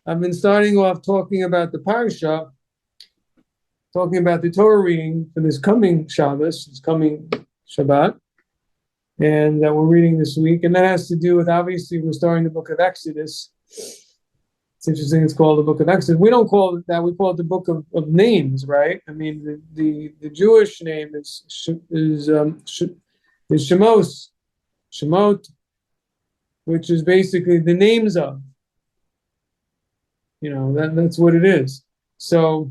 I've been starting off talking about the parsha, talking about the Torah reading for this coming Shabbos, this coming Shabbat, and that we're reading this week. And that has to do with, obviously, we're starting the book of Exodus. It's interesting, it's called the book of Exodus. We don't call it that, we call it the book of names, right? I mean, the Jewish name is Shemot, which is basically the names of, that's what it is. So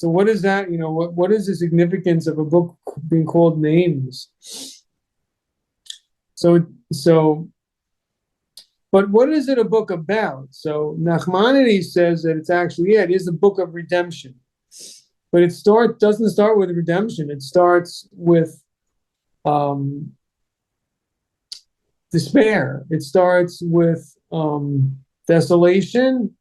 what is that? What is the significance of a book being called names? So, but what is it a book about? So Nachmanides says that it's actually, it is a book of redemption, but doesn't start with redemption. It starts with despair. It starts with desolation.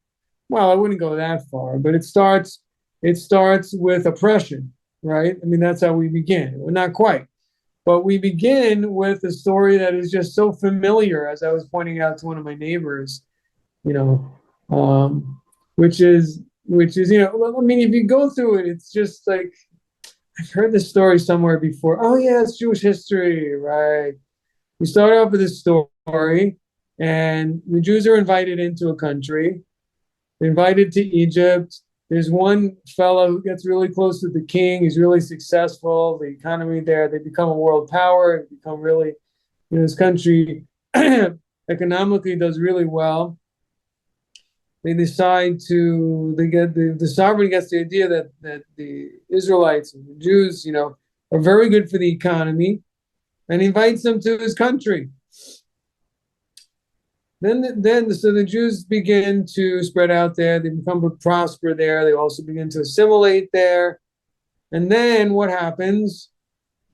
Well, I wouldn't go that far, but it starts with oppression, right? I mean, that's how we begin. Well, not quite, but we begin with a story that is just so familiar, as I was pointing out to one of my neighbors, you know, which is, I mean, if you go through it, it's just like, I've heard this story somewhere before. Oh yeah, it's Jewish history, right? You start off with this story, and the Jews are invited into a country. They're invited to Egypt. There's one fellow who gets really close to the king. He's really successful. The economy there, they become a world power. They become really, this country economically does really well. They decide the sovereign gets the idea that the Israelites and the Jews, are very good for the economy, and invites them to his country. So the Jews begin to spread out there. They become to prosper there. They also begin to assimilate there. And then what happens?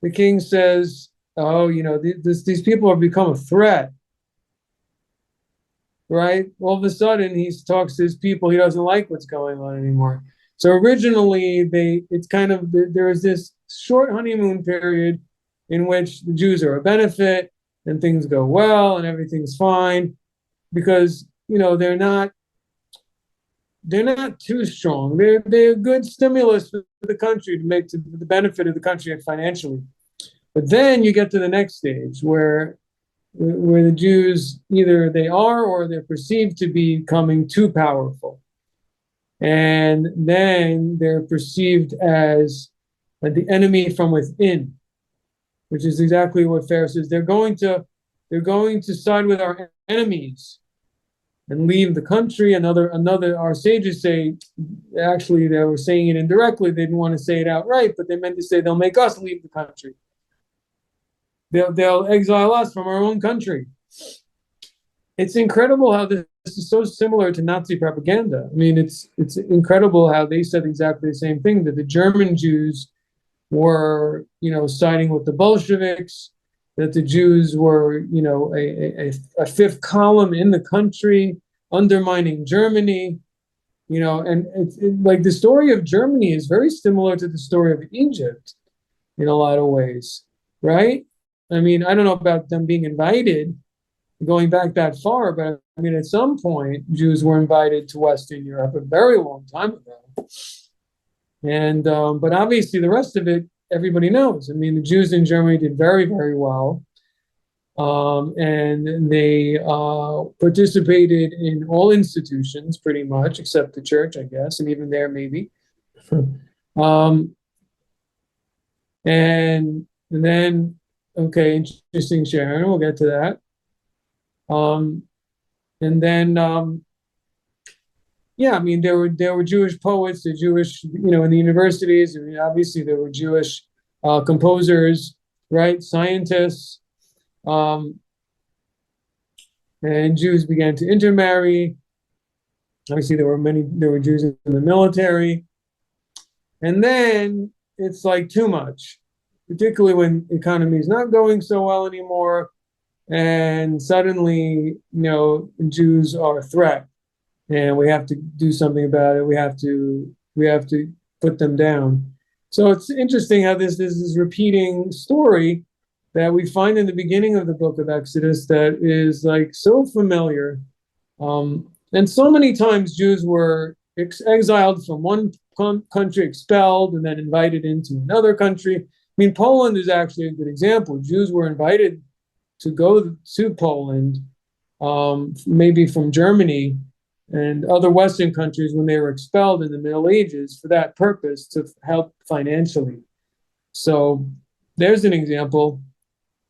The king says, "Oh, these people have become a threat." Right? All of a sudden, he talks to his people. He doesn't like what's going on anymore. So originally, there is this short honeymoon period in which the Jews are a benefit and things go well and everything's fine, because they're not too strong. They're a good stimulus for the country to the benefit of the country financially. But then you get to the next stage where the Jews, either they are or they're perceived to be becoming too powerful, and then they're perceived as the enemy from within, which is exactly what Pharaoh says. They're going to side with our enemies and leave the country. Our sages say, actually, they were saying it indirectly. They didn't want to say it outright, but they meant to say they'll make us leave the country. They'll exile us from our own country. It's incredible how this is so similar to Nazi propaganda. I mean, it's incredible how they said exactly the same thing, that the German Jews were, siding with the Bolsheviks, that the Jews were, a fifth column in the country, undermining Germany, and like the story of Germany is very similar to the story of Egypt in a lot of ways, right? I mean, I don't know about them being invited, going back that far, but I mean, at some point, Jews were invited to Western Europe a very long time ago. And, but obviously the rest of it, everybody knows. I mean, the Jews in Germany did very, very well. And they participated in all institutions pretty much, except the church, I guess, and even there maybe. And then, okay, interesting, Sharon. We'll get to that. And then, yeah, I mean, there were Jewish poets, the Jewish, in the universities. I mean, obviously, there were Jewish composers, right? Scientists. And Jews began to intermarry. Obviously, there were Jews in the military. And then it's like too much, particularly when the economy is not going so well anymore. And suddenly, Jews are a threat, and we have to do something about it. We have to put them down. So it's interesting how this repeating story that we find in the beginning of the book of Exodus that is like so familiar, And so many times Jews were exiled from one country, expelled, and then invited into another country. I mean, Poland is actually a good example. Jews were invited to go to Poland, maybe from Germany and other Western countries when they were expelled in the Middle Ages for that purpose, to help financially. So there's an example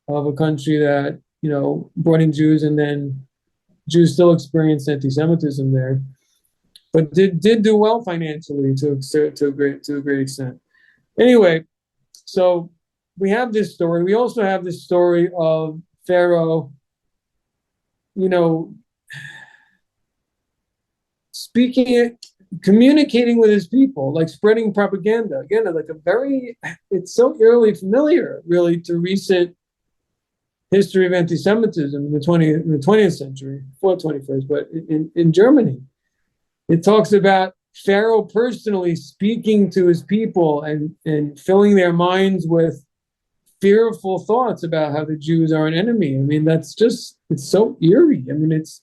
of a country that, brought in Jews, and then Jews still experienced anti-Semitism there, but did do well financially to a great extent. Anyway, so we have this story. We also have this story of Pharaoh, speaking it, communicating with his people, like spreading propaganda. Again, like it's so eerily familiar, really, to recent history of anti-Semitism in the 20th century, before 21st, but in Germany. It talks about Pharaoh personally speaking to his people and filling their minds with fearful thoughts about how the Jews are an enemy. I mean, it's so eerie. I mean, it's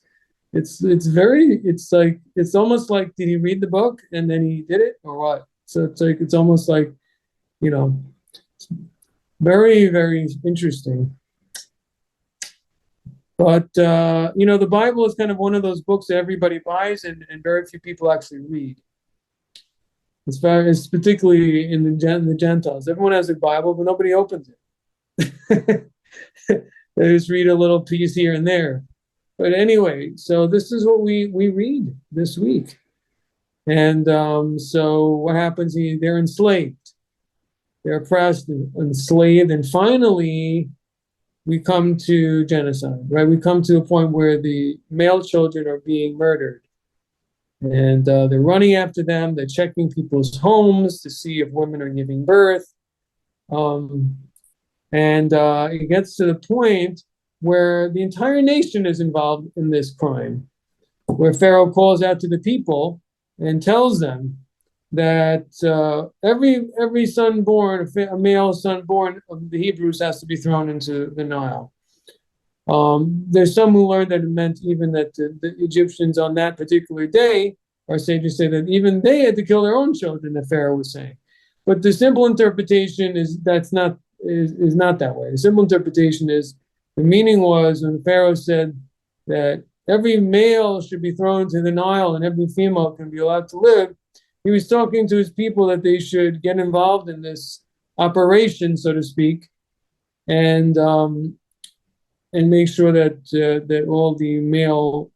almost like, did he read the book and then he did it, or what? So it's almost like, very, very interesting. But, the Bible is kind of one of those books that everybody buys and very few people actually read. It's particularly in the Gentiles. Everyone has a Bible, but nobody opens it. They just read a little piece here and there. But anyway, so this is what we read this week. And so what happens? They're enslaved. They're oppressed, enslaved, and finally we come to genocide, right? We come to a point where the male children are being murdered. And they're running after them. They're checking people's homes to see if women are giving birth. And it gets to the point where the entire nation is involved in this crime, where Pharaoh calls out to the people and tells them that every son born, a male son born of the Hebrews, has to be thrown into the Nile. There's some who learned that it meant even that the Egyptians on that particular day, our sages say that even they had to kill their own children, the Pharaoh was saying. But the simple interpretation is not that way. The simple interpretation is, the meaning was when Pharaoh said that every male should be thrown into the Nile and every female can be allowed to live, he was talking to his people that they should get involved in this operation, so to speak, and make sure that all the male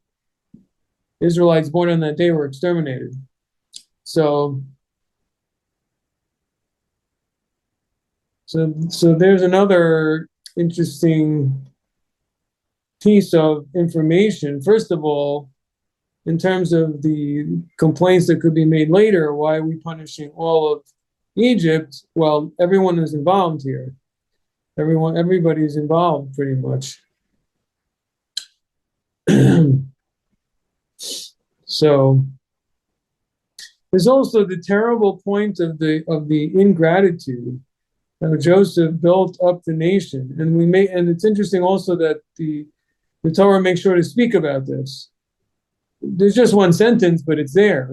Israelites born on that day were exterminated. So there's another interesting piece of information. First of all, in terms of the complaints that could be made later, why are we punishing all of Egypt? Well, everyone is involved here. Everybody's involved pretty much. So there's also the terrible point of the ingratitude. Joseph built up the nation, and it's interesting also that the Torah makes sure to speak about this. There's just one sentence, but it's there.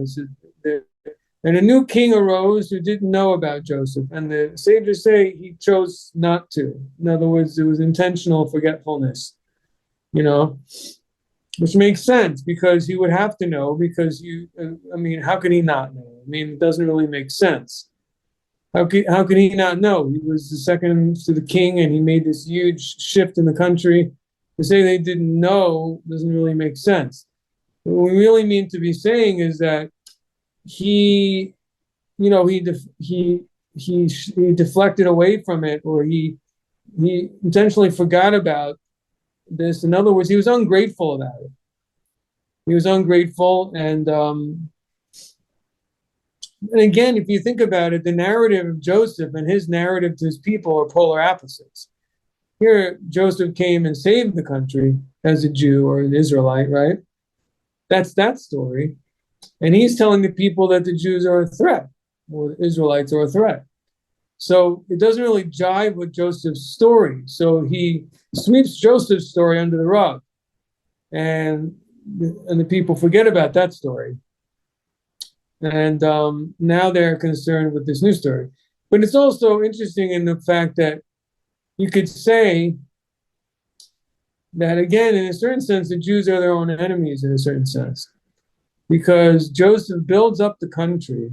And a new king arose who didn't know about Joseph. And the sages say he chose not to. In other words, it was intentional forgetfulness, which makes sense because he would have to know, because how could he not know? It doesn't really make sense. How could he not know? He was the second to the king and he made this huge shift in the country. To say they didn't know doesn't really make sense. What we really mean to be saying is that he deflected away from it, or he intentionally forgot about this. In other words, he was ungrateful about it. He was ungrateful, and again, if you think about it, the narrative of Joseph and his narrative to his people are polar opposites. Here, Joseph came and saved the country as a Jew or an Israelite, right? That's that story. And he's telling the people that the Jews are a threat, or the Israelites are a threat. So it doesn't really jive with Joseph's story. So he sweeps Joseph's story under the rug. And the people forget about that story. And now they're concerned with this new story. But it's also interesting in the fact that you could say that, again, in a certain sense, the Jews are their own enemies in a certain sense, because Joseph builds up the country,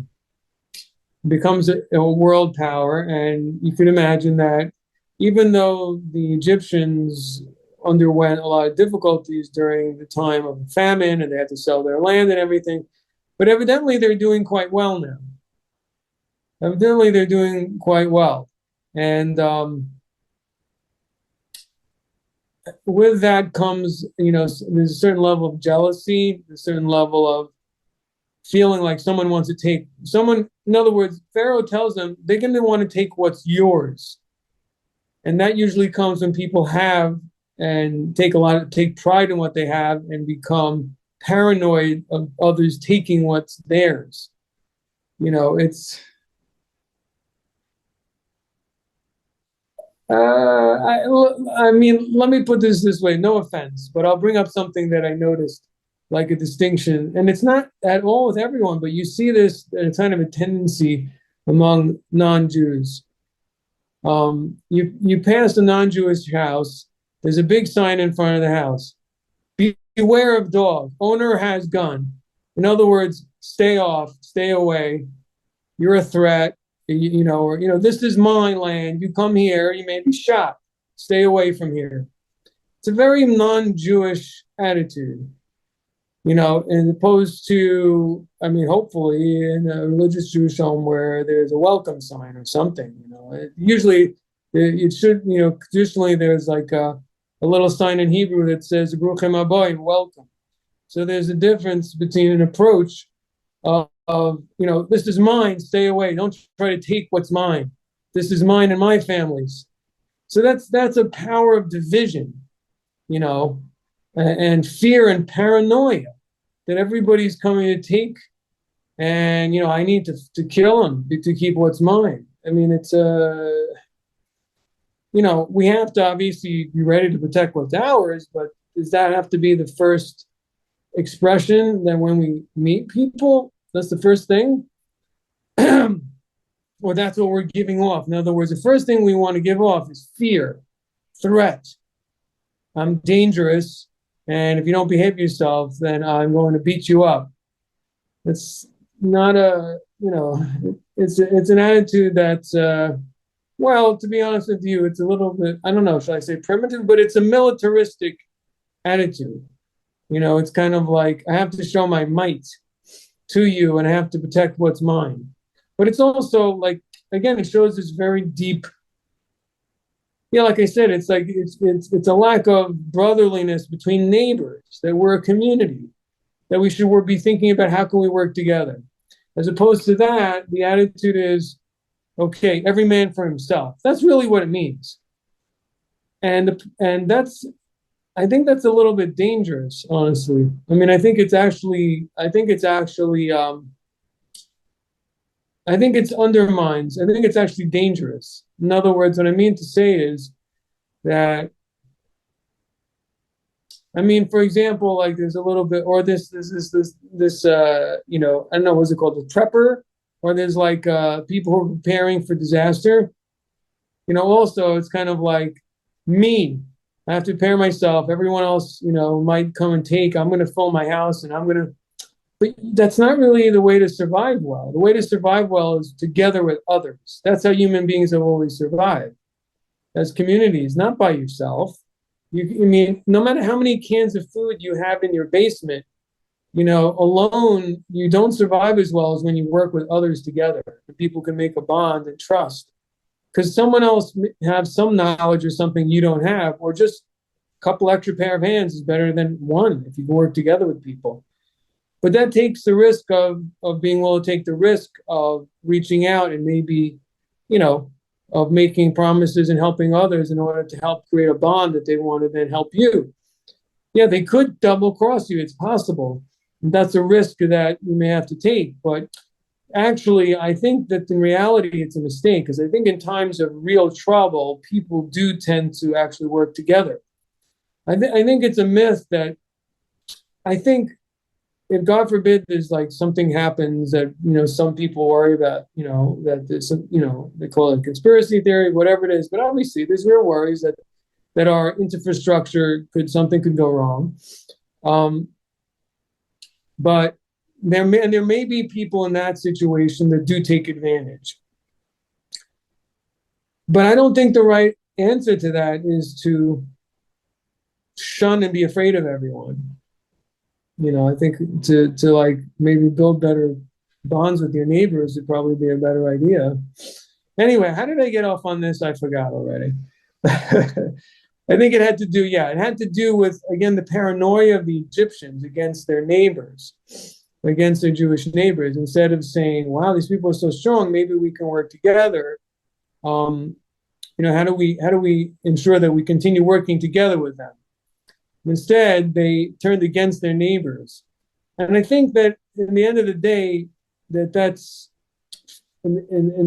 becomes a world power, and you can imagine that even though the Egyptians underwent a lot of difficulties during the time of famine and they had to sell their land and everything, but evidently they're doing quite well now. Evidently they're doing quite well. And with that comes, there's a certain level of jealousy, a certain level of feeling like someone wants to take someone. In other words, Pharaoh tells them they're going to want to take what's yours. And that usually comes when people have and take pride in what they have and become paranoid of others taking what's theirs. It's I mean, let me put this way, no offense, but I'll bring up something that I noticed, like a distinction, and it's not at all with everyone, but you see this kind of a tendency among non-Jews. You pass a non-Jewish house, there's a big sign in front of the house. Beware of dog. Owner has gun. In other words, stay off, stay away. You're a threat. This is my land. You come here, you may be shot. Stay away from here. It's a very non-Jewish attitude, as opposed to, I mean, hopefully in a religious Jewish home where there's a welcome sign or something. Usually it should, traditionally there's like a little sign in Hebrew that says, Bruchim Aboy, welcome. So there's a difference between an approach of, this is mine, stay away. Don't try to take what's mine. This is mine and my family's. So that's a power of division, and fear and paranoia that everybody's coming to take, and I need to kill him to keep what's mine. I mean, it's we have to obviously be ready to protect what's ours, but does that have to be the first expression that when we meet people, that's the first thing? Or that's what we're giving off? In other words, the first thing we want to give off is fear, threat. I'm dangerous, and if you don't behave yourself, then I'm going to beat you up. It's not it's an attitude that's, well, to be honest with you, it's a little bit, I don't know, should I say primitive, but it's a militaristic attitude. It's kind of like, I have to show my might to you and I have to protect what's mine. But it's also like, again, it shows this very deep, like I said, it's like, it's a lack of brotherliness between neighbors, that we're a community, that we should be thinking about how can we work together. As opposed to that, the attitude is, okay, every man for himself. That's really what it means. And I think that's a little bit dangerous, honestly. I mean, I think it's undermines. I think it's actually dangerous. In other words, what I mean to say is that, I mean, for example, like there's a little bit, or this, I don't know, what's it called, the prepper, or there's like people who are preparing for disaster. Also, it's kind of like me. I have to prepare myself. Everyone else, might come and take. I'm going to fill my house, and but that's not really the way to survive well. The way to survive well is together with others. That's how human beings have always survived, as communities, not by yourself. I mean, no matter how many cans of food you have in your basement, alone, you don't survive as well as when you work with others together. People can make a bond and trust. Because someone else have some knowledge or something you don't have, or just a couple extra pair of hands is better than one if you can work together with people. But that takes the risk of being willing to take the risk of reaching out and maybe, of making promises and helping others in order to help create a bond that they want to then help you. Yeah, they could double cross you. It's possible. That's a risk that you may have to take. But actually, I think that in reality, it's a mistake, because I think in times of real trouble, people do tend to actually work together. I think it's a myth that I think if God forbid there's like something happens that, some people worry about, that there's some, they call it conspiracy theory, whatever it is. But obviously there's real worries that our infrastructure something could go wrong. But there may be people in that situation that do take advantage. But I don't think the right answer to that is to shun and be afraid of everyone. I think to like maybe build better bonds with your neighbors would probably be a better idea. Anyway, how did I get off on this? I forgot already. I think it had to do with, again, the paranoia of the Egyptians against their neighbors, against their Jewish neighbors. Instead of saying, wow, these people are so strong, maybe we can work together. How do we ensure that we continue working together with them? Instead, they turned against their neighbors. And I think that in the end of the day, that's in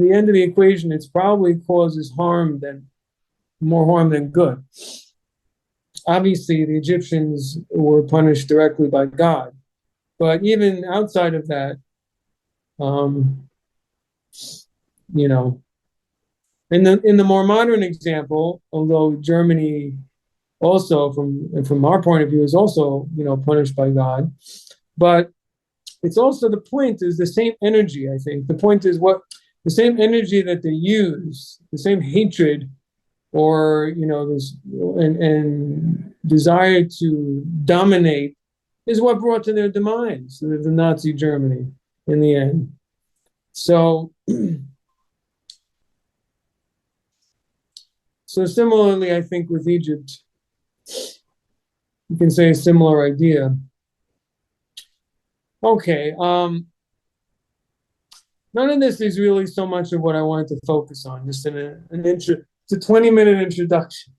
the end of the equation, it's probably causes more harm than good. Obviously, the Egyptians were punished directly by God. But even outside of that, in the more modern example, although Germany also from our point of view is also punished by God, but it's also, the point is the same energy. I think the point is the same energy that they use, the same hatred or this and desire to dominate is what brought to their demise, the Nazi Germany in the end. So similarly, I think with Egypt, you can say a similar idea. Okay. None of this is really so much of what I wanted to focus on. Just it's a 20-minute introduction.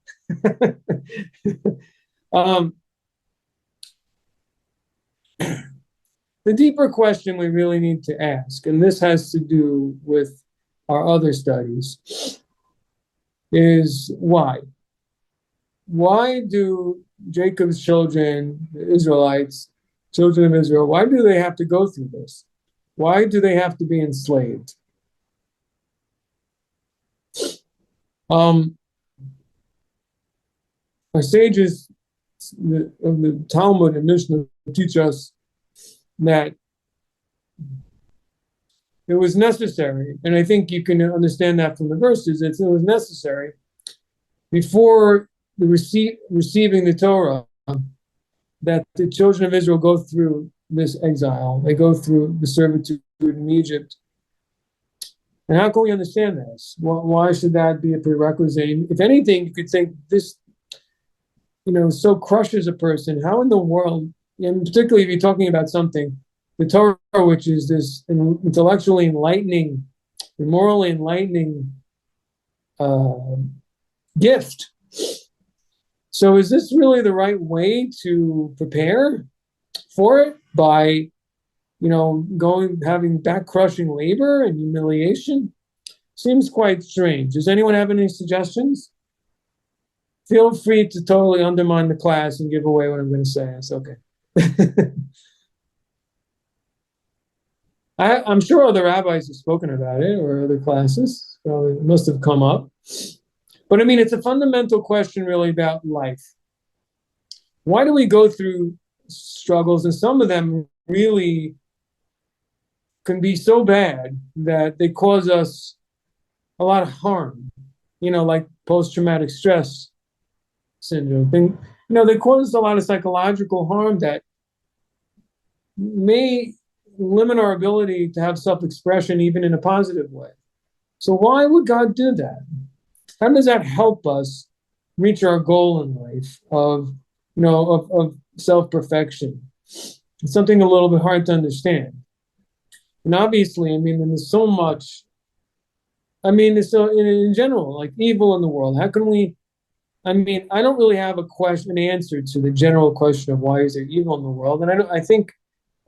The deeper question we really need to ask, and this has to do with our other studies, is why? Why do Jacob's children, the Israelites, children of Israel, why do they have to go through this? Why do they have to be enslaved? Our sages of the Talmud and Mishnah teach us that it was necessary, and I think you can understand that from the verses, it was necessary before the receiving the Torah that the children of Israel go through this exile. They go through the servitude in Egypt. And how can we understand this? Why should that be a prerequisite? If anything, you could say this, so crushes a person. How in the world, and particularly if you're talking about something, the Torah, which is this intellectually enlightening, morally enlightening gift. So is this really the right way to prepare for it by, having back-crushing labor and humiliation? Seems quite strange. Does anyone have any suggestions? Feel free to totally undermine the class and give away what I'm going to say. It's okay. I'm sure other rabbis have spoken about it, or other classes. Probably must have come up. But I mean, it's a fundamental question really about life. Why do we go through struggles? And some of them really can be so bad that they cause us a lot of harm, like post-traumatic stress syndrome. They cause a lot of psychological harm that may limit our ability to have self-expression even in a positive way. So why would God do that? How does that help us reach our goal in life of self-perfection? It's something a little bit hard to understand. And obviously, there's so much, so in general, like evil in the world. How can we, I don't really have an answer to the general question of why is there evil in the world. And I think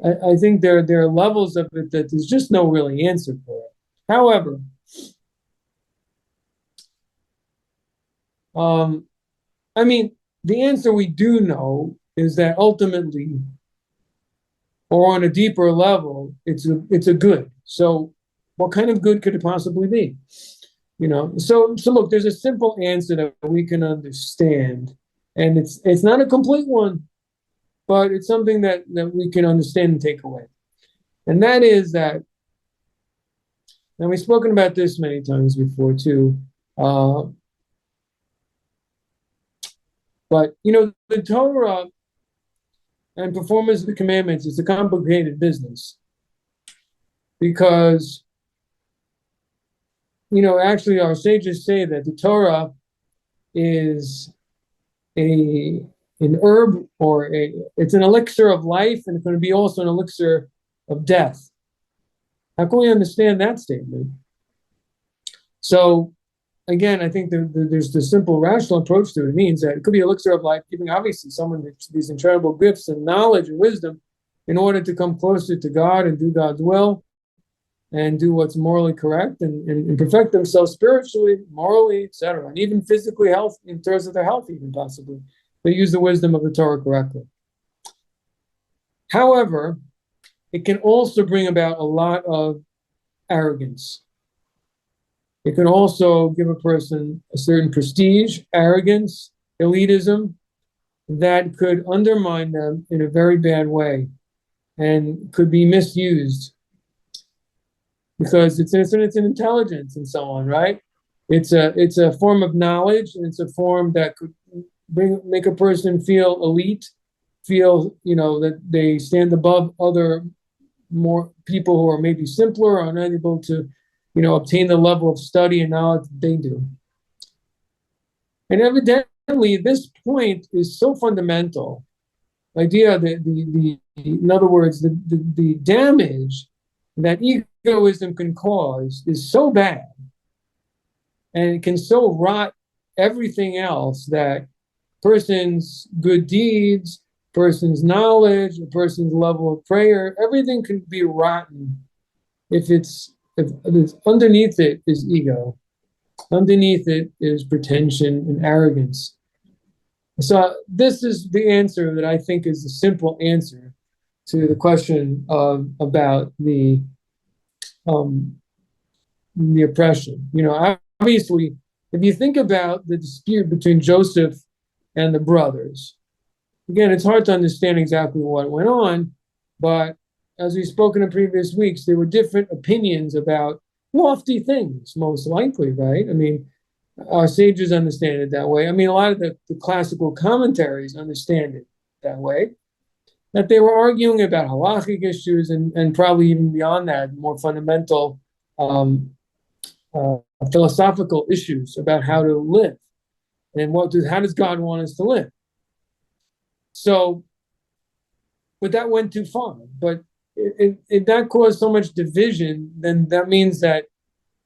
there are levels of it that there's just no really answer for it. However, the answer we do know is that ultimately or on a deeper level, it's a good. So what kind of good could it possibly be? So look, there's a simple answer that we can understand, and it's not a complete one, but it's something that we can understand and take away. And that is that, and we've spoken about this many times before too, but the Torah and performance of the commandments is a complicated business because actually our sages say that the Torah is an herb, or it's an elixir of life, and it's going to be also an elixir of death. How can we understand that statement? So again, I think there's the simple rational approach to it. It means that it could be elixir of life, giving obviously someone these incredible gifts and knowledge and wisdom in order to come closer to God and do God's will and do what's morally correct and perfect themselves spiritually, morally, etc., and even physically health in terms of their health, even possibly. They use the wisdom of the Torah correctly. However, it can also bring about a lot of arrogance. It can also give a person a certain prestige, arrogance, elitism that could undermine them in a very bad way and could be misused because it's an intelligence and so on, right? It's a form of knowledge, and it's a form that could make a person feel elite, feel that they stand above other more people who are maybe simpler or unable to obtain the level of study and knowledge that they do. And evidently, this point is so fundamental. The idea that in other words, the damage that egoism can cause is so bad, and it can so rot everything else, that person's good deeds, person's knowledge, a person's level of prayer, everything can be rotten if underneath it is ego. Underneath it is pretension and arrogance. So this is the answer that I think is the simple answer to the question about the oppression. Obviously, if you think about the dispute between Joseph and the brothers, again, it's hard to understand exactly what went on, but as we've spoken in previous weeks, there were different opinions about lofty things, most likely, right? I mean, our sages understand it that way. I mean, a lot of the classical commentaries understand it that way, that they were arguing about halachic issues and probably even beyond that, more fundamental philosophical issues about how to live and how does God want us to live. So, but that went too far. But if that caused so much division, then that means that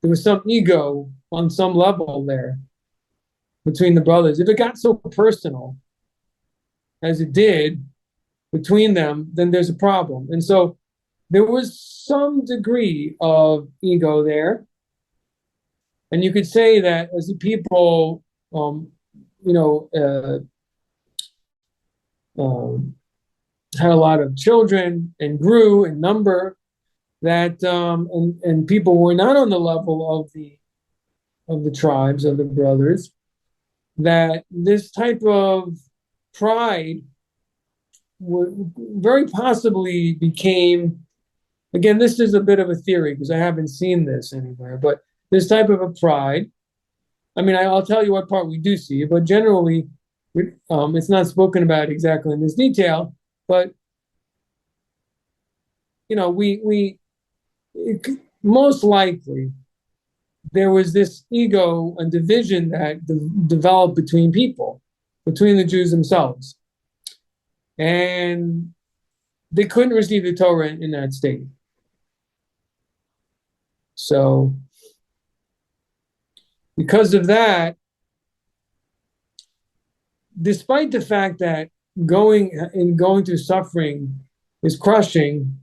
there was some ego on some level there between the brothers. If it got so personal as it did between them, then there's a problem. And so there was some degree of ego there. And you could say that as the people, had a lot of children and grew in number, that and people were not on the level of the tribes of the brothers, that this type of pride very possibly became, again, this is a bit of a theory because I haven't seen this anywhere, but this type of a pride, I mean, I'll tell you what part we do see, but generally it's not spoken about exactly in this detail, but most likely there was this ego and division that developed between people, between the Jews themselves, and they couldn't receive the Torah in that state. So because of that, despite the fact that going through suffering is crushing,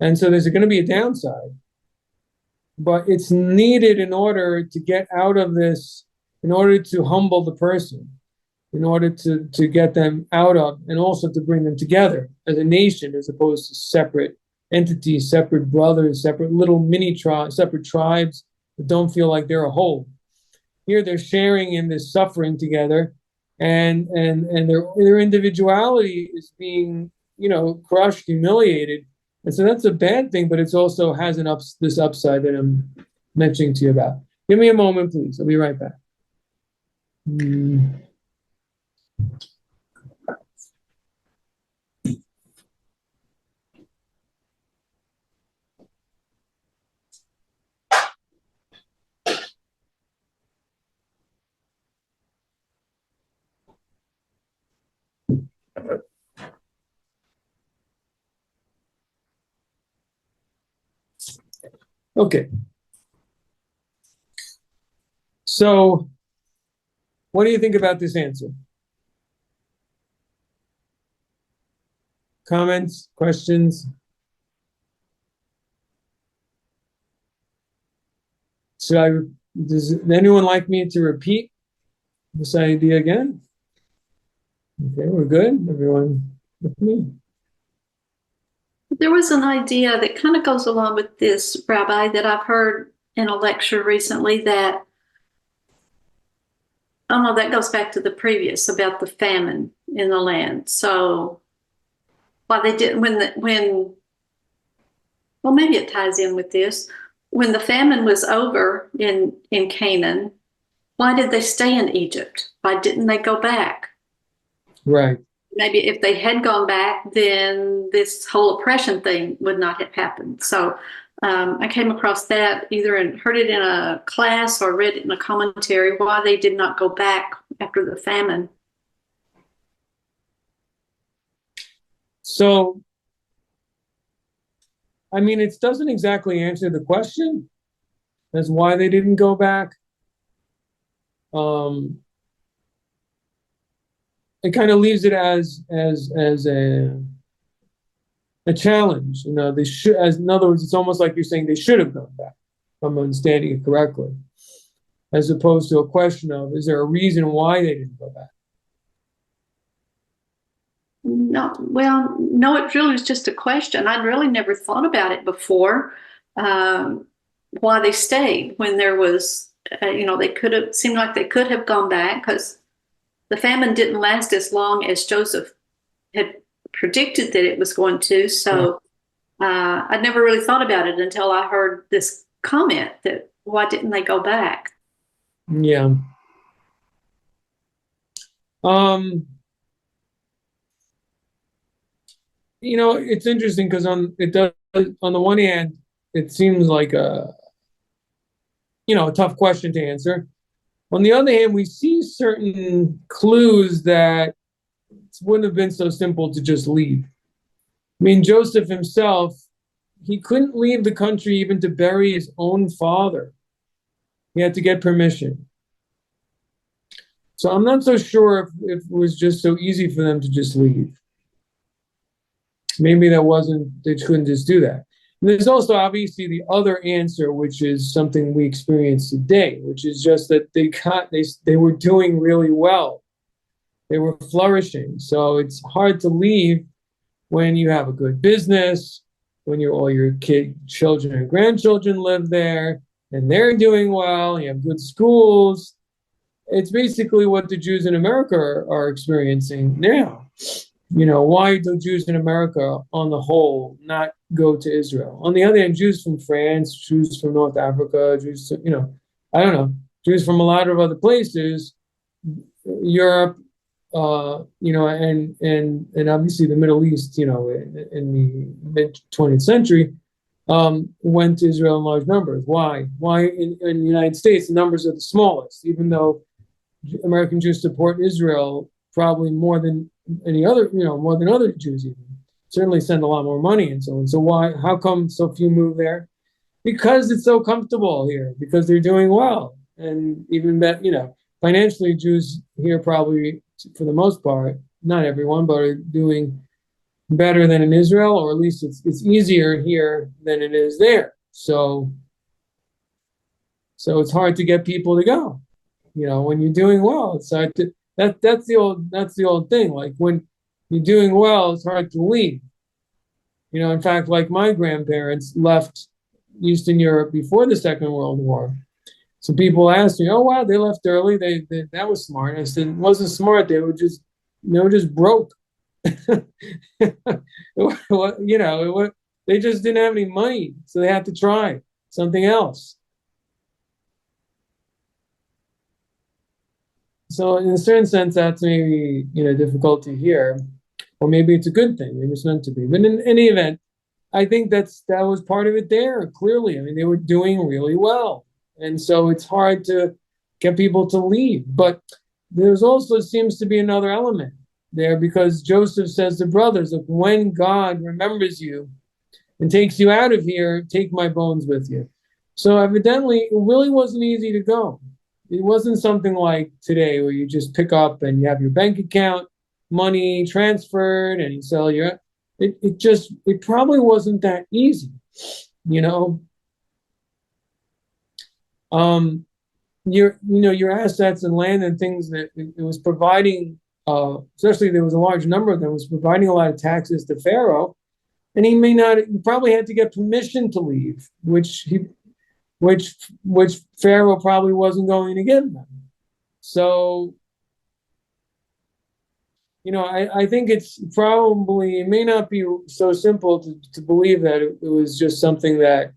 and so there's going to be a downside, but it's needed in order to get out of this, in order to humble the person, in order to get them out of, and also to bring them together as a nation, as opposed to separate entities, separate brothers, separate little mini tribes, separate tribes that don't feel like they're a whole. Here they're sharing in this suffering together, and their individuality is being, crushed, humiliated. And so that's a bad thing, but it's also has this upside that I'm mentioning to you about. Give me a moment, please. I'll be right back. Okay. So, what do you think about this answer? Comments, questions? Does anyone like me to repeat this idea again? Okay, we're good. Everyone with me? There was an idea that kind of goes along with this, Rabbi, that I've heard in a lecture recently that, oh no, that goes back to the previous about the famine in the land. So why they didn't, well, maybe it ties in with this. When the famine was over in Canaan, why did they stay in Egypt? Why didn't they go back? Right. Maybe if they had gone back, then this whole oppression thing would not have happened. So I came across that either heard it in a class or read it in a commentary, why they did not go back after the famine. So, I mean, it doesn't exactly answer the question as why they didn't go back. It kind of leaves it as a challenge. They should, in other words, it's almost like you're saying they should have gone back, if I'm understanding it correctly, as opposed to a question of, is there a reason why they didn't go back? No, well, no, it really was just a question. I'd really never thought about it before, why they stayed when there was, they could have, seemed like they could have gone back because the famine didn't last as long as Joseph had predicted that it was going to. So I'd never really thought about it until I heard this comment that why didn't they go back? Yeah. It's interesting because on the one hand, it seems like a tough question to answer. On the other hand, we see certain clues that it wouldn't have been so simple to just leave. I mean, Joseph himself, he couldn't leave the country even to bury his own father. He had to get permission. So I'm not so sure if it was just so easy for them to just leave. Maybe they couldn't just do that. And there's also obviously the other answer, which is something we experience today, which is just that they were doing really well. They were flourishing. So it's hard to leave when you have a good business, when all your children and grandchildren live there, and they're doing well, you have good schools. It's basically what the Jews in America are experiencing now. Why do Jews in America, on the whole, not go to Israel? On the other hand, Jews from France, Jews from North Africa, Jews, I don't know, Jews from a lot of other places, Europe, and obviously the Middle East, in the mid 20th century, went to Israel in large numbers. Why? Why in the United States the numbers are the smallest, even though American Jews support Israel probably more than any other, more than other Jews even. Certainly send a lot more money and so on. So how come so few move there? Because it's so comfortable here, because they're doing well. And even that, financially, Jews here probably, for the most part, not everyone, but are doing better than in Israel, or at least it's easier here than it is there. So it's hard to get people to go. When you're doing well, it's hard to. that's the old thing. Like when you're doing well, it's hard to leave. In fact, like my grandparents left Eastern Europe before the Second World War. So people ask me, "Oh wow, they left early. They that was smart." I said, "It wasn't smart. They were just broke. They just didn't have any money, so they had to try something else." So in a certain sense, that's maybe difficulty here, or maybe it's a good thing. Maybe it's meant to be. But in any event, I think that was part of it there. Clearly, I mean, they were doing really well, and so it's hard to get people to leave. But there's also seems to be another element there because Joseph says to brothers, "Look, when God remembers you and takes you out of here, take my bones with you." So evidently, it really wasn't easy to go. It wasn't something like today where you just pick up and you have your bank account money transferred and you sell your. It probably wasn't that easy, you know. Your assets and land and things that it was providing, especially there was a large number of them, was providing a lot of taxes to Pharaoh, and he probably had to get permission to leave, which Pharaoh probably wasn't going to give them. So, I think it may not be so simple to believe that it was just something that,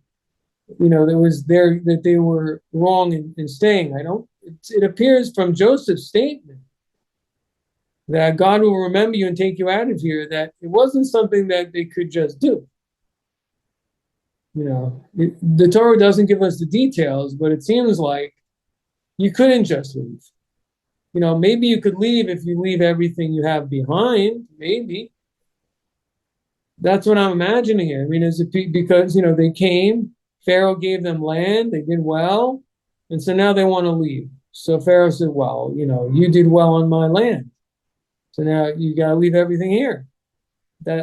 that was there, that they were wrong in staying. It appears from Joseph's statement that God will remember you and take you out of here, that it wasn't something that they could just do. The Torah doesn't give us the details, but it seems like you couldn't just leave. Maybe you could leave if you leave everything you have behind. Maybe that's what I'm imagining here. I mean, is it because they came, Pharaoh gave them land, they did well, and so now they want to leave. So Pharaoh said, "Well, you did well on my land, so now you got to leave everything here." They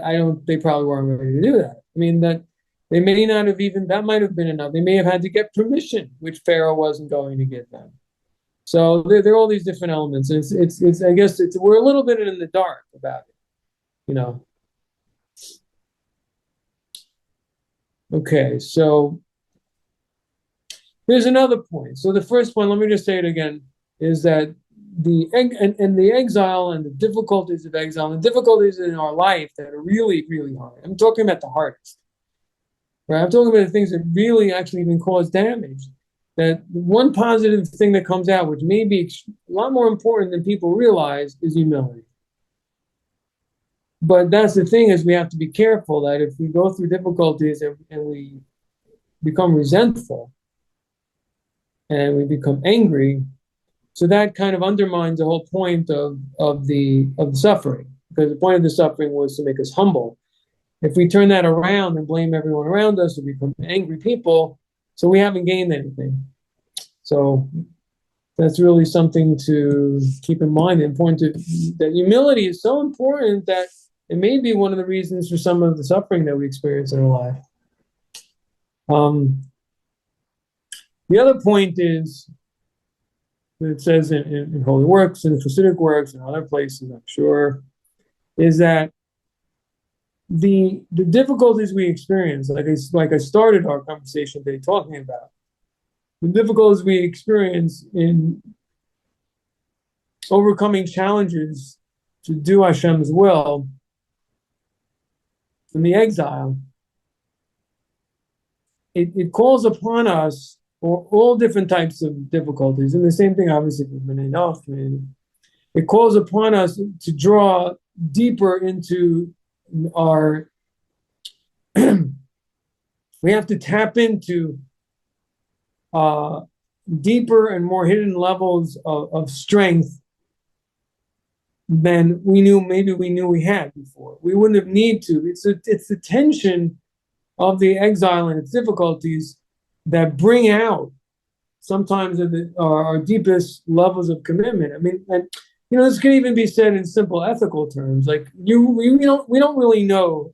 probably weren't ready to do that. I mean, that they may not have even, that might have been enough. They may have had to get permission, which Pharaoh wasn't going to give them. So there are all these different elements. And it's I guess we're a little bit in the dark about it. Okay, so there's another point. So the first one, let me just say it again, is that the exile and the difficulties of exile and the difficulties in our life that are really, really hard. I'm talking about the hardest. Right? I'm talking about the things that really actually even cause damage. That one positive thing that comes out, which may be a lot more important than people realize, is humility. But that's the thing, is we have to be careful that if we go through difficulties and we become resentful and we become angry, so that kind of undermines the whole point of the suffering, because the point of the suffering was to make us humble. If we turn that around and blame everyone around us and become angry people, so we haven't gained anything. So that's really something to keep in mind. That humility is so important that it may be one of the reasons for some of the suffering that we experience in our life. The other point is, that it says in Holy Works and Hasidic works and other places, I'm sure, is that the difficulties we experience, like I started our conversation today talking about, the difficulties we experience in overcoming challenges to do Hashem's will in the exile, it calls upon us for all different types of difficulties. And the same thing, obviously, with B'nai Noach. It calls upon us to draw deeper into our we have to tap into deeper and more hidden levels of strength than we knew we had before. We wouldn't have need to. It's the tension of the exile and its difficulties that bring out sometimes our deepest levels of commitment. I mean, and this can even be said in simple ethical terms. Like we don't really know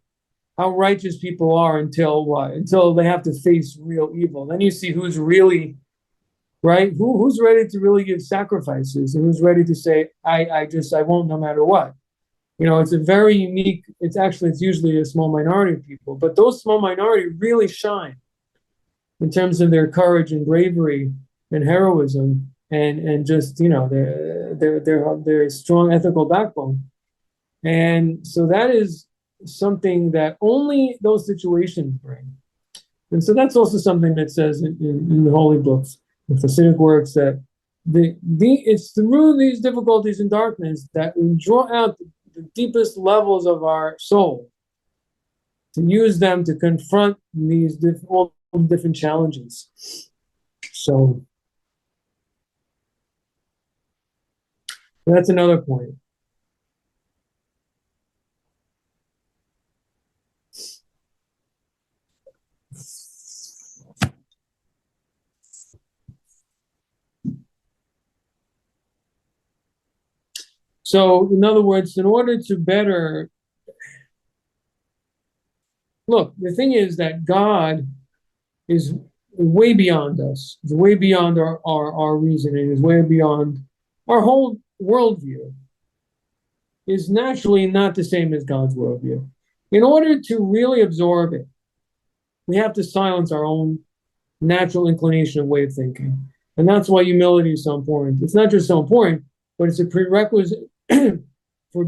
how righteous people are until what? Until they have to face real evil. Then you see who's really right? Who's ready to really give sacrifices, and who's ready to say, I won't no matter what. It's a very unique. It's usually a small minority of people, but those small minority really shine in terms of their courage and bravery and heroism, and just their strong ethical backbone. And so that is something that only those situations bring. And so that's also something that says in the holy books, the Hasidic works, that it's through these difficulties and darkness that we draw out the deepest levels of our soul, to use them to confront all different challenges. So that's another point. So, in other words, in order to better look, the thing is that God is way beyond us, is way beyond our reasoning, is way beyond our whole worldview, is naturally not the same as God's worldview. In order to really absorb it, we have to silence our own natural inclination of way of thinking. And that's why humility is so important. It's not just so important, but it's a prerequisite for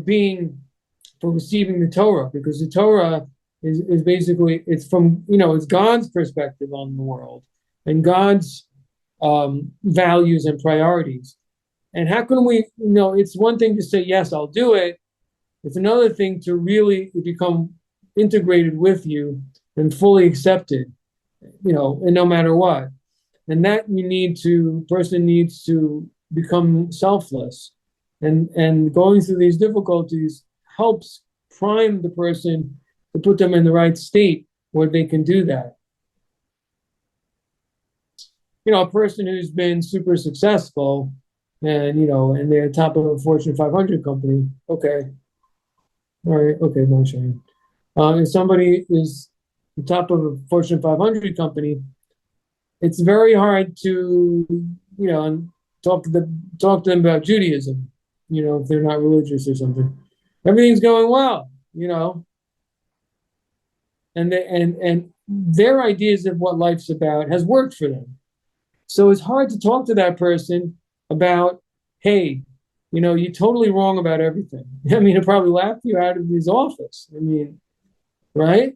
receiving the Torah, because the Torah is basically, it's from, it's God's perspective on the world and God's values and priorities. And how can we, it's one thing to say, yes, I'll do it. It's another thing to really become integrated with you and fully accepted, and no matter what. And that person needs to become selfless. And going through these difficulties helps prime the person to put them in the right state where they can do that. A person who's been super successful and they're top of a Fortune 500 company, okay. All right, okay, no shame. If somebody is the top of a Fortune 500 company, it's very hard to, talk to them about Judaism, if they're not religious or something. Everything's going well, and their ideas of what life's about has worked for them. So it's hard to talk to that person about, hey, you're totally wrong about everything. I mean, he'll probably laugh you out of his office. I mean, right?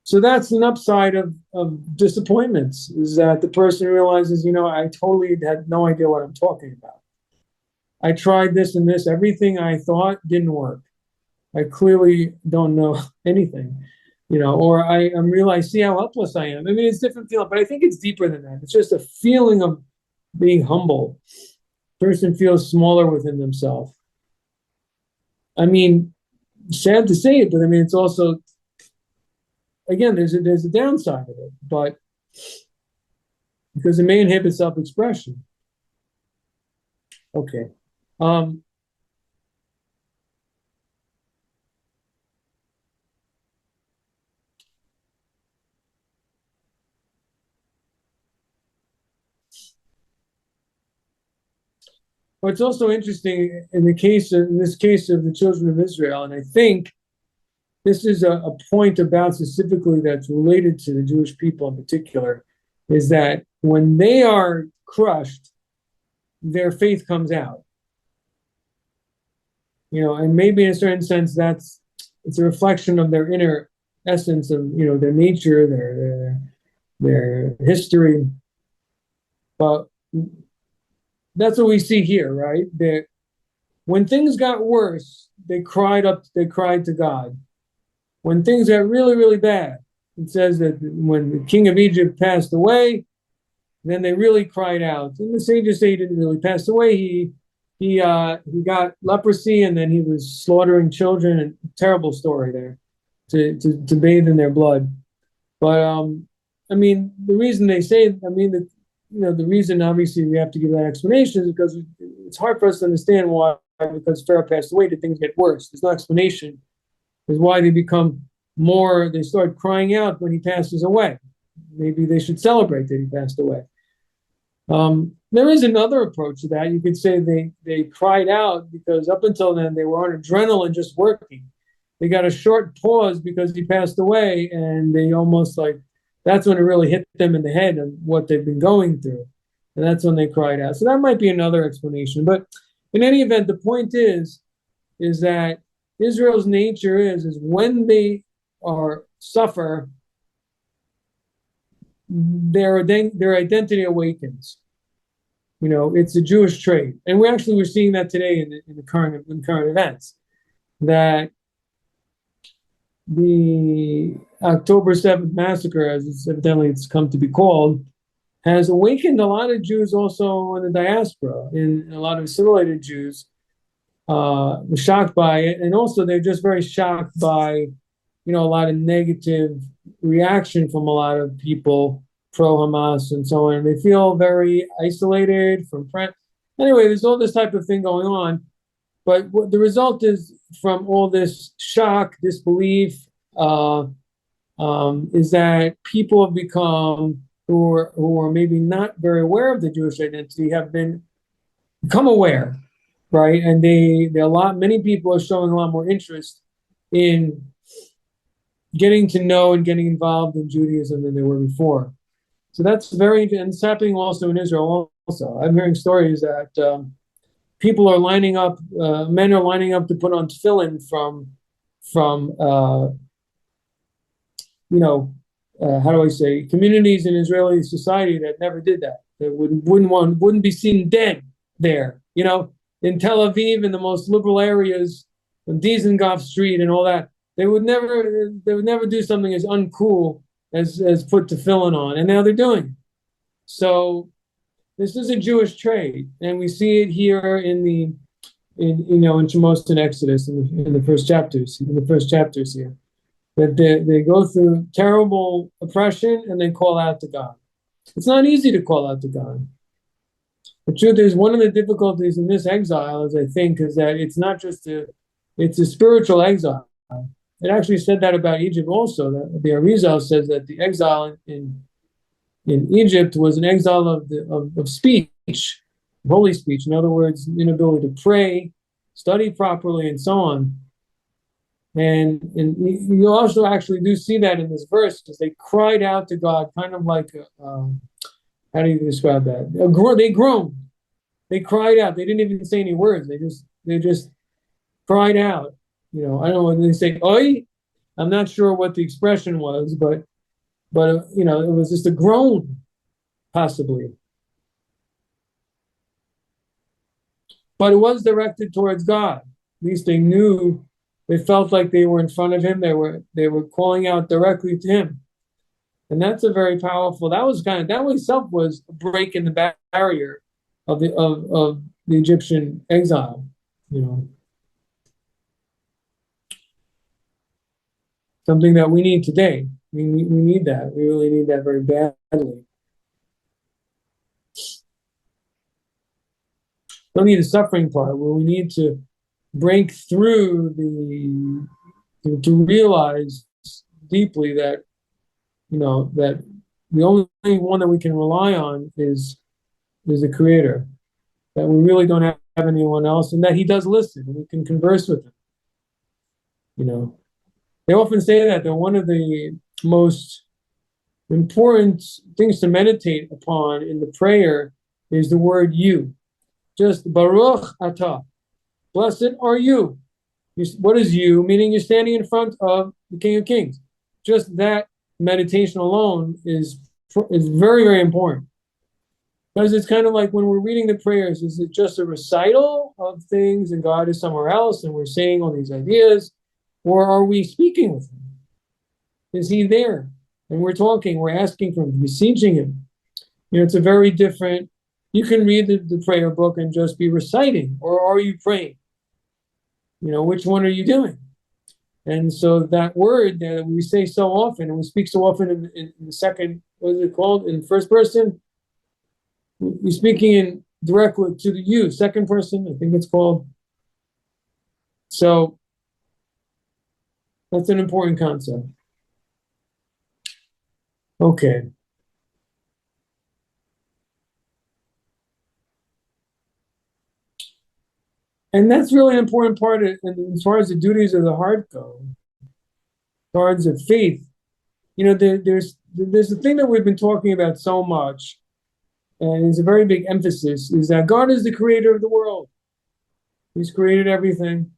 So that's an upside of disappointments, is that the person realizes, I totally had no idea what I'm talking about. I tried this and this, everything I thought didn't work. I clearly don't know anything, or I see how helpless I am. I mean, it's different feeling, but I think it's deeper than that. It's just a feeling of being humble. Person feels smaller within themselves. I mean, sad to say it, but I mean, it's also, again, there's a downside of it, but because it may inhibit self-expression. Okay. Well, it's also interesting in this case of the children of Israel, and I think this is a point about specifically that's related to the Jewish people in particular, is that when they are crushed, their faith comes out. And maybe in a certain sense it's a reflection of their inner essence of their nature, their history. But that's what we see here, right? That when things got worse, they cried to God. When things got really, really bad, it says that when the king of Egypt passed away, then they really cried out. And the sages say he didn't really pass away. He got leprosy, and then he was slaughtering children. And terrible story there, to bathe in their blood. But I mean, the reason they say, the reason obviously we have to give that explanation is because it's hard for us to understand why. Because Pharaoh passed away, did things get worse? There's no explanation. Is why they become more, they start crying out when he passes away. Maybe they should celebrate that he passed away. There is another approach to that. You could say they cried out because up until then they were on adrenaline just working. They got a short pause because he passed away, and they almost like that's when it really hit them in the head of what they've been going through. And that's when they cried out. So that might be another explanation. But in any event, the point is that Israel's nature is when they are suffer, their identity awakens. You know, it's a Jewish trait, and we're seeing that today in the current events. That the October 7th massacre, as it's come to be called, has awakened a lot of Jews also in the diaspora, and a lot of assimilated Jews were shocked by it, and also they're just very shocked by, a lot of negative reaction from a lot of people pro-Hamas and so on. They feel very isolated from friends. Anyway, there's all this type of thing going on, but what the result is from all this shock, disbelief, is that people have become who are maybe not very aware of the Jewish identity have become aware, right? And many people are showing a lot more interest in getting to know and getting involved in Judaism than they were before. So that's and it's happening also in Israel also. I'm hearing stories that people are lining up, men are lining up to put on tefillin from how do I say, communities in Israeli society that never did that. That wouldn't be seen dead there. In Tel Aviv, in the most liberal areas, on Dizengoff Street and all that, they would never do something as uncool as put tefillin on, and now they're doing it. So this is a Jewish trait, and we see it here in Shemot and Exodus in the first chapters here, that they go through terrible oppression and they call out to God. It's not easy to call out to God. The truth is, one of the difficulties in this exile is that it's not just it's a spiritual exile. It actually said that about Egypt also. That the Arizal says that the exile in Egypt was an exile of speech, holy speech. In other words, inability to pray, study properly, and so on. And you also actually do see that in this verse, because they cried out to God, kind of like, how do you describe that? They groaned. They cried out. They didn't even say any words. They just cried out. I don't know when they say "oi." I'm not sure what the expression was, but it was just a groan, possibly. But it was directed towards God. At least they knew. They felt like they were in front of Him. They were calling out directly to Him, and that's a very powerful. That itself was a break in the barrier of the Egyptian exile. Something that we need today. We need that. We really need that very badly. We don't need the suffering part, where we need to break through to realize deeply that that the only one that we can rely on is the Creator. That we really don't have anyone else, and that He does listen, and we can converse with Him. They often say that one of the most important things to meditate upon in the prayer is the word "you." Just Baruch Atah. Blessed are you. What is you? Meaning you're standing in front of the King of Kings. Just that meditation alone is very, very important. Because it's kind of like when we're reading the prayers, is it just a recital of things and God is somewhere else and we're saying all these ideas? Or are we speaking with Him? Is He there? And we're talking, we're asking for Him, beseeching Him. It's a very different. You can read the prayer book and just be reciting, or are you praying? Which one are you doing? And so that word that we say so often, and we speak so often in the second, what is it called? In first person, we're speaking directly to the you, second person, I think it's called. So That's an important concept. Okay. And that's really an important part of, and as far as the duties of the heart go, guards of faith. There's a thing that we've been talking about so much, and it's a very big emphasis, is that God is the creator of the world. He's created everything.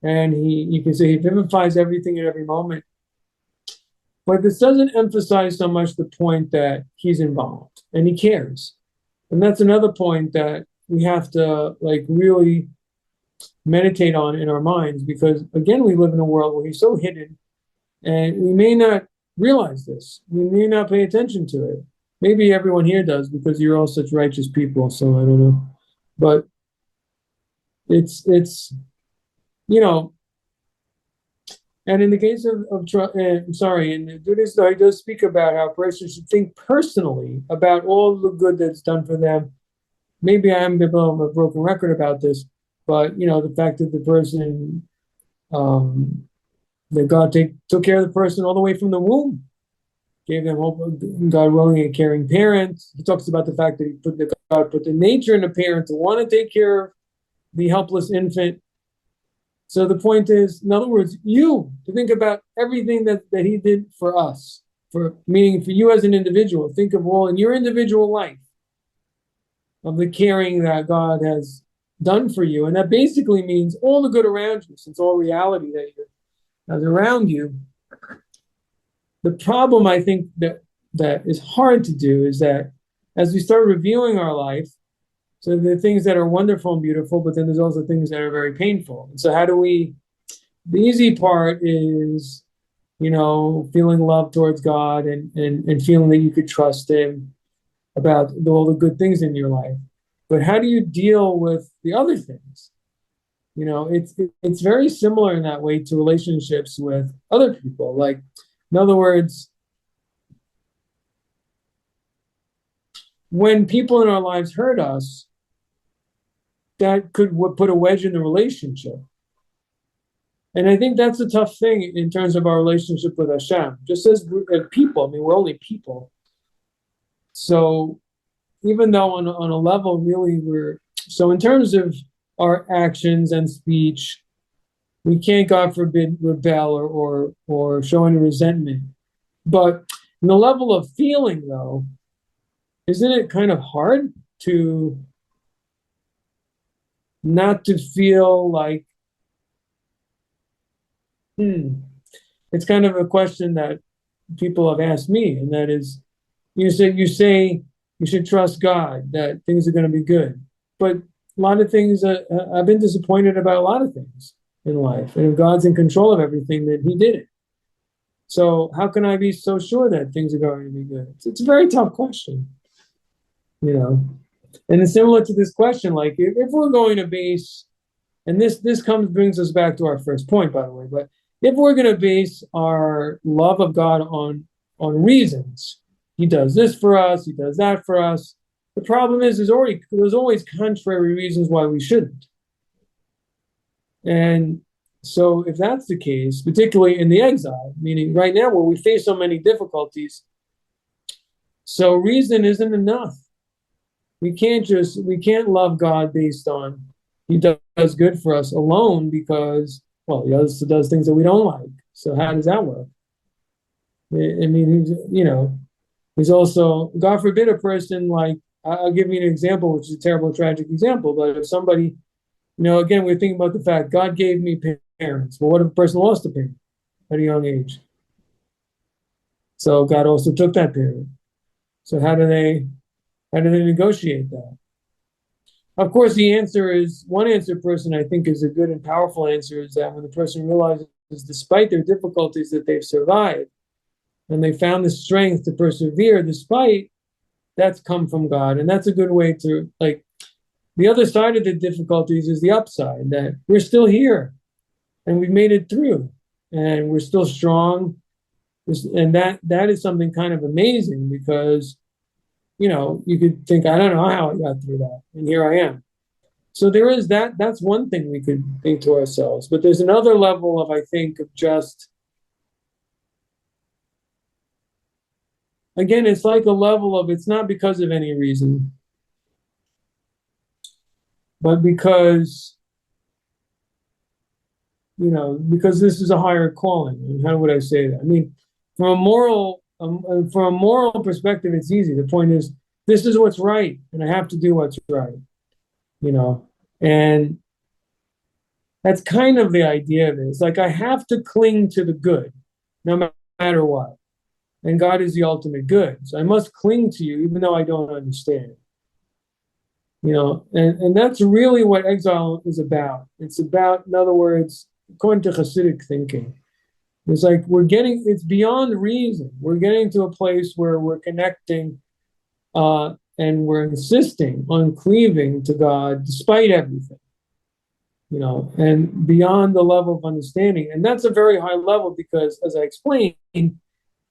And you can say he vivifies everything at every moment. But this doesn't emphasize so much the point that he's involved and he cares. And that's another point that we have to like really meditate on in our minds, because again, we live in a world where he's so hidden and we may not realize this. We may not pay attention to it. Maybe everyone here does because you're all such righteous people. So I don't know. But it's you know, and in the case of in the Buddhist, he does speak about how a person should think personally about all the good that's done for them. Maybe I am a bit of a broken record about this, but the fact that the person, that God took care of the person all the way from the womb, gave them hope, God willing, a caring parent. He talks about the fact that God put the nature in the parent to want to take care of the helpless infant. So the point is, in other words, to think about everything that he did for us, meaning for you as an individual. Think of all in your individual life of the caring that God has done for you. And that basically means all the good around you, since all reality that's around you. The problem, I think, that is hard to do is that as we start reviewing our life, so there are things that are wonderful and beautiful, but then there's also things that are very painful. And so the easy part is, feeling love towards God and feeling that you could trust him about all the good things in your life. But how do you deal with the other things? It's very similar in that way to relationships with other people. Like, in other words, when people in our lives hurt us, that could put a wedge in the relationship. And I think that's a tough thing in terms of our relationship with Hashem. Just as people, we're only people. So even though on a level, really, so in terms of our actions and speech, we can't, God forbid, rebel or show any resentment. But in the level of feeling, though, isn't it kind of hard to not to feel like, it's kind of a question that people have asked me, and that is, you say you should trust God, that things are going to be good. But a lot of things, I've been disappointed about a lot of things in life. And if God's in control of everything, then he did it. So how can I be so sure that things are going to be good? It's a very tough question, And it's similar to this question, like if we're going to base, and this brings us back to our first point, by the way, but if we're going to base our love of God on reasons, he does this for us, he does that for us. The problem is there's always contrary reasons why we shouldn't. And so if that's the case, particularly in the exile, meaning right now where we face so many difficulties, so reason isn't enough. We can't love God based on he does good for us alone because, well, he also does things that we don't like. So how does that work? He's also, God forbid, a person like, I'll give you an example, which is a terrible, tragic example, but if somebody, again, we're thinking about the fact God gave me parents. Well, what if a person lost a parent at a young age? So God also took that parent. So how do they negotiate that? Of course, one answer person I think is a good and powerful answer is that when the person realizes, despite their difficulties, that they've survived and they found the strength to persevere despite, that's come from God. And that's a good way to, like, the other side of the difficulties is the upside, that we're still here and we've made it through and we're still strong. And that is something kind of amazing because, you could think, I don't know how I got through that. And here I am. So there is that. That's one thing we could think to ourselves. But there's another level of, I think, of just, again, it's like a level of, it's not because of any reason, but because, because this is a higher calling. And how would I say that? I mean, from a moral perspective, it's easy. The point is, this is what's right, and I have to do what's right, and that's kind of the idea of it. It's like I have to cling to the good, no matter what. And God is the ultimate good. So I must cling to you, even though I don't understand. And that's really what exile is about. It's about, in other words, according to Hasidic thinking, it's like it's beyond reason. We're getting to a place where we're connecting and we're insisting on cleaving to God despite everything, and beyond the level of understanding. And that's a very high level because, as I explained,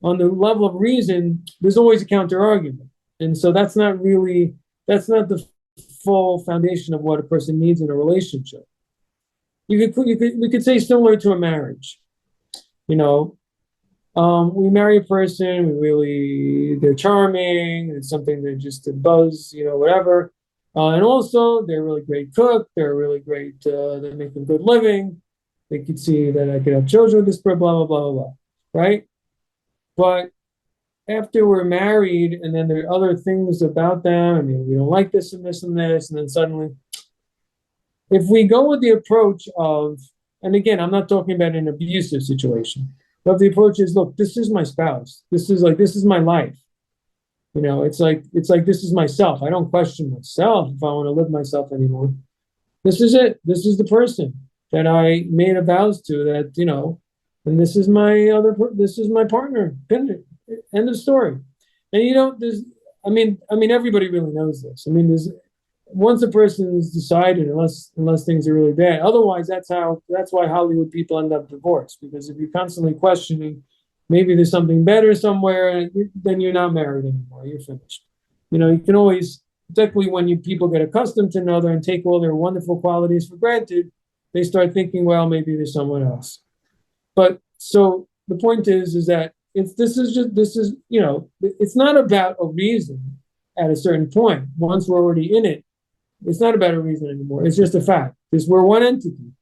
on the level of reason, there's always a counter argument. And so that's not the full foundation of what a person needs in a relationship. We could say similar to a marriage. We marry a person, they're charming, it's something they're just a buzz, whatever. And also they're a really great cook, they're really great, they make a good living. They could see that I could have children with this, blah, blah, blah, blah, blah, right? But after we're married, and then there are other things about them, I mean, we don't like this and this and this, and then suddenly, if we go with the approach of, and again, I'm not talking about an abusive situation, but the approach is, look, this is my spouse. This is my life. It's like this is myself. I don't question myself if I want to live myself anymore. This is it. This is the person that I made a vows to, that, and this is my partner. End of story. And everybody really knows this. I mean, once a person's decided, unless things are really bad. Otherwise, that's why Hollywood people end up divorced, because if you're constantly questioning, maybe there's something better somewhere, then you're not married anymore. You're finished. You can always, particularly when people get accustomed to another and take all their wonderful qualities for granted, they start thinking, well, maybe there's someone else. But so the point is that it's not about a reason at a certain point. Once we're already in it, it's not about a reason anymore. It's just a fact. We're one entity.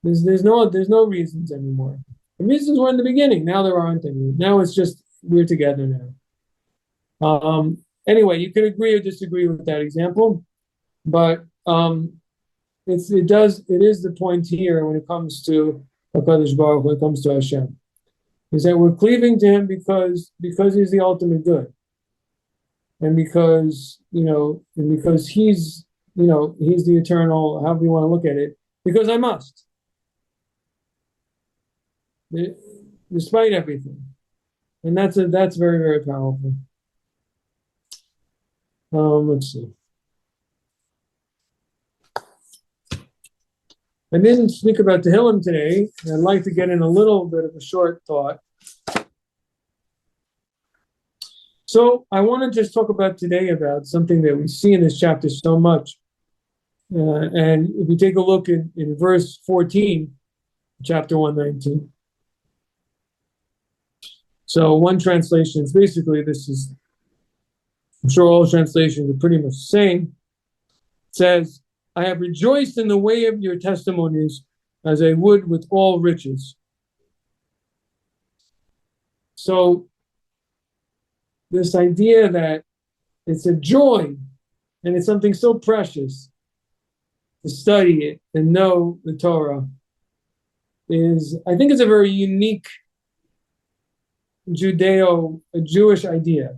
There's no reasons anymore. The reasons were in the beginning. Now there aren't any. Now it's just we're together now. Anyway, you can agree or disagree with that example, but it is the point here when it comes to HaKadosh Baruch Hu, when it comes to Hashem, is that we're cleaving to him because he's the ultimate good. And because he's the eternal, however you want to look at it, because I must. Despite everything. And that's very, very powerful. Let's see. I didn't speak about Tehillim today. I'd like to get in a little bit of a short thought. So I want to just talk about today about something that we see in this chapter so much. And if you take a look in verse 14, chapter 119. So one translation is basically, I'm sure all translations are pretty much the same. It says, I have rejoiced in the way of your testimonies as I would with all riches. So this idea that it's a joy and it's something so precious to study it and know the Torah I think it's a very unique Jewish idea,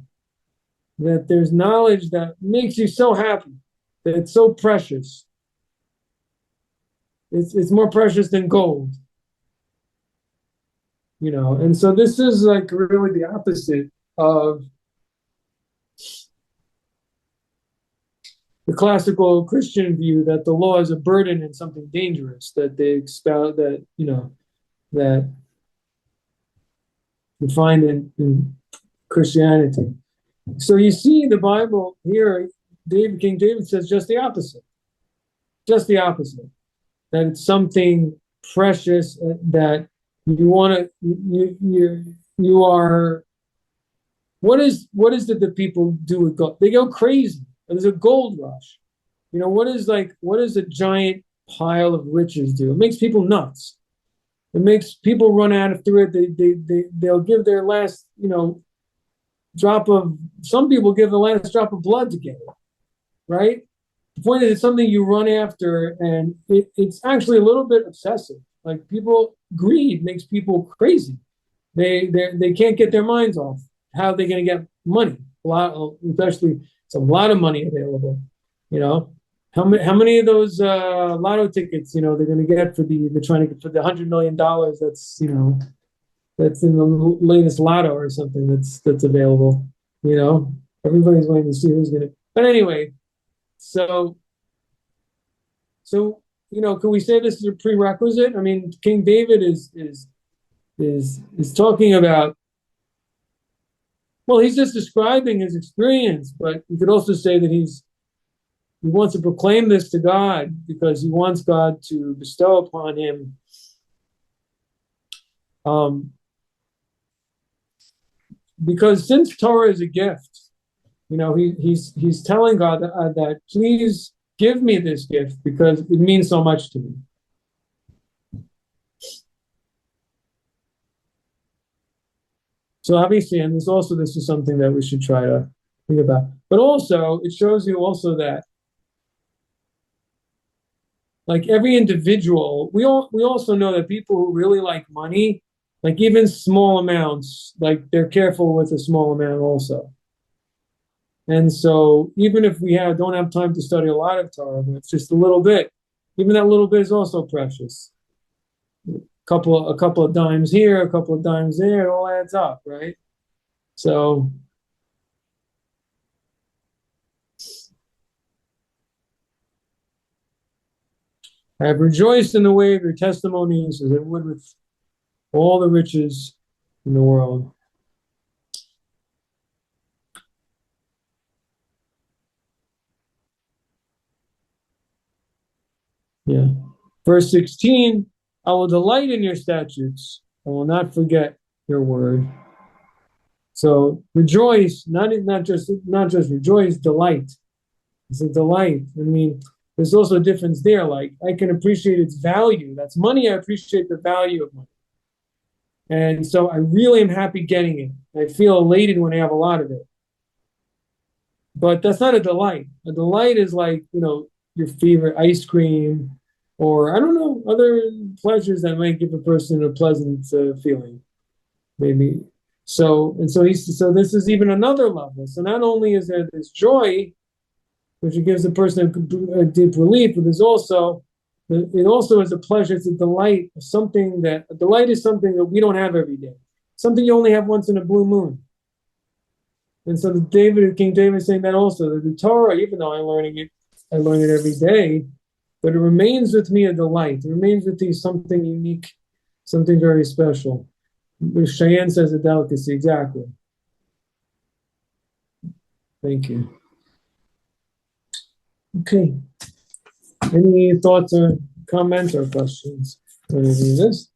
that there's knowledge that makes you so happy, that it's so precious. It's more precious than gold. And so this is like really the opposite of the classical Christian view that the law is a burden and something dangerous, that they expound, that you find in Christianity. So you see the Bible here, King David says just the opposite. just the opposite. That it's something precious that you want to, you are, what is it that people do with gold? They go crazy. There's a gold rush. What does a giant pile of riches do? It makes people nuts. It makes people run after it. They'll give their last, some people give the last drop of blood to get it, right? The point is, it's something you run after, and it's actually a little bit obsessive. Like greed makes people crazy. They can't get their minds off how they're going to get money. Especially it's a lot of money available. How many of those lotto tickets they're going to get they're trying to get for the $100 million that's that's in the latest lotto or something that's available. Everybody's waiting to see who's going to. But anyway, so can we say this is a prerequisite? I mean, King David is talking about. Well, he's just describing his experience, but you could also say that he wants to proclaim this to God because he wants God to bestow upon him because since Torah is a gift, he's telling God that please give me this gift because it means so much to me. So obviously, and this is something that we should try to think about. But also, it shows you also that, like every individual, we also know that people who really like money, like even small amounts, like they're careful with a small amount also. And so even if we don't have time to study a lot of Torah, but it's just a little bit, even that little bit is also precious. A couple of dimes here, a couple of dimes there, it all adds up, right? So I have rejoiced in the way of your testimonies as I would with all the riches in the world. Yeah. Verse 16, I will delight in your statutes. I will not forget your word. So rejoice, not just rejoice, delight. It's a delight. I mean, there's also a difference there. Like I can appreciate its value. That's money. I appreciate the value of money. And so I really am happy getting it. I feel elated when I have a lot of it. But that's not a delight. A delight is like, your favorite ice cream or I don't know, other pleasures that might give a person a pleasant feeling. Maybe. So this is even another level. So not only is there this joy, which gives the person a deep relief, but it also is a pleasure. It's a delight. A delight is something that we don't have every day. Something you only have once in a blue moon. And so King David is saying that also, that the Torah, even though I learn it every day, but it remains with me a delight. It remains with me something unique, something very special. Cheyenne says a delicacy, exactly. Thank you. Okay. Any thoughts or comments or questions on any of this?